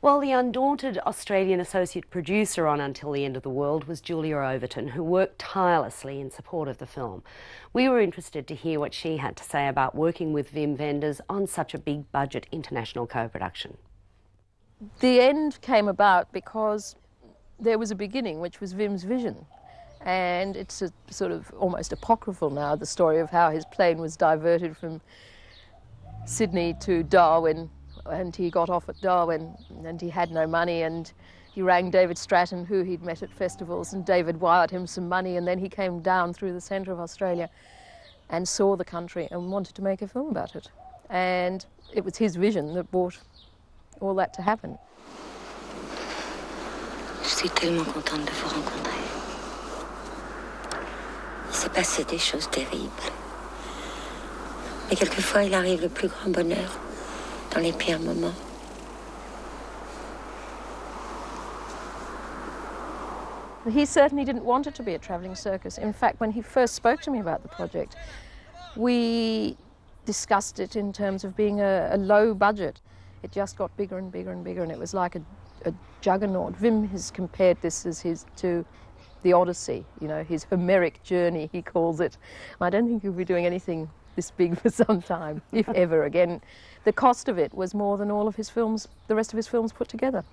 Well, the undaunted Australian associate producer on Until the End of the World was Julia Overton, who worked tirelessly in support of the film. We were interested to hear what she had to say about working with Wim Wenders on such a big budget international co-production. The end came about because there was a beginning, which was Wim's vision. And it's a sort of almost apocryphal now, the story of how his plane was diverted from Sydney to Darwin, and he got off at Darwin and he had no money, and he rang David Stratton, who he'd met at festivals, and David wired him some money, and then he came down through the centre of Australia and saw the country and wanted to make a film about it. And it was his vision that brought all that to happen. Je suis tellement contente de vous rencontrer. Il s'est passé des choses terribles. Mais quelquefois, il arrive le plus grand bonheur dans les pires moments. He certainly didn't want it to be a travelling circus. In fact, when he first spoke to me about the project, we discussed it in terms of being a low budget. It just got bigger and bigger and bigger, and it was like a juggernaut. Wim has compared this as to the Odyssey, you know, his Homeric journey, he calls it. I don't think he'll be doing anything this big for some time, if ever again. The cost of it was more than all of his films, the rest of his films put together.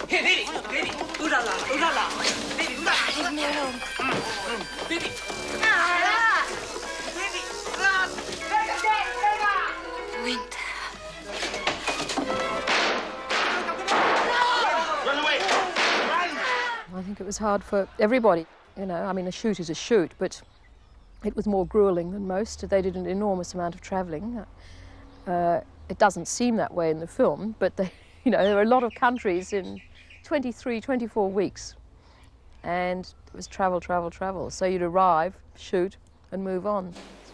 Hey, baby! Baby! Ooh la la! Ooh la la! Baby! Ooh la la! Leave me alone. Baby! Winter. Run away! Run! I think it was hard for everybody. You know, I mean, a shoot is a shoot, but it was more gruelling than most. They did an enormous amount of travelling. It doesn't seem that way in the film, but they, you know, there were a lot of countries in 23, 24 weeks. And it was travel, travel, travel. So you'd arrive, shoot, and move on.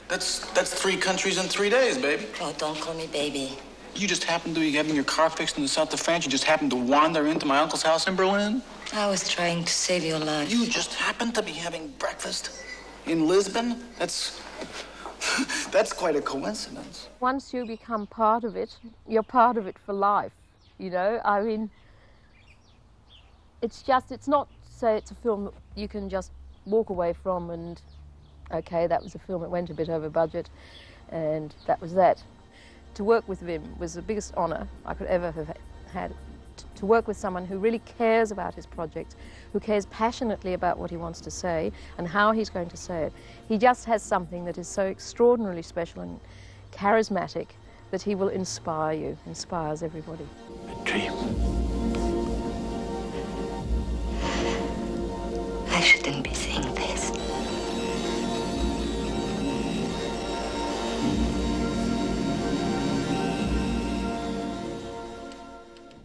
That's 3 countries in 3 days, baby. Oh, don't call me baby. You just happened to be having your car fixed in the south of France. You just happened to wander into my uncle's house in Berlin. I was trying to save your life. You just happened to be having breakfast in Lisbon. That's quite a coincidence. Once you become part of it, you're part of it for life, you know? I mean, it's not, say, it's a film that you can just walk away from and, okay, that was a film, it went a bit over budget, and that was that. To work with Wim was the biggest honour I could ever have had. To work with someone who really cares about his project, who cares passionately about what he wants to say and how he's going to say it. He just has something that is so extraordinarily special and charismatic that he will inspire you, inspires everybody. A dream. I shouldn't be saying this.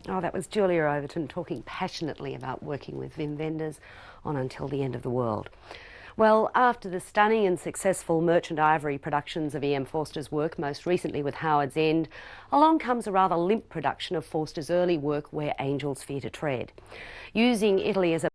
Oh, that was Julia Overton talking passionately about working with Wim Wenders on Until the End of the World. Well, after the stunning and successful Merchant Ivory productions of E.M. Forster's work, most recently with Howard's End, along comes a rather limp production of Forster's early work, Where Angels Fear to Tread. Using Italy as a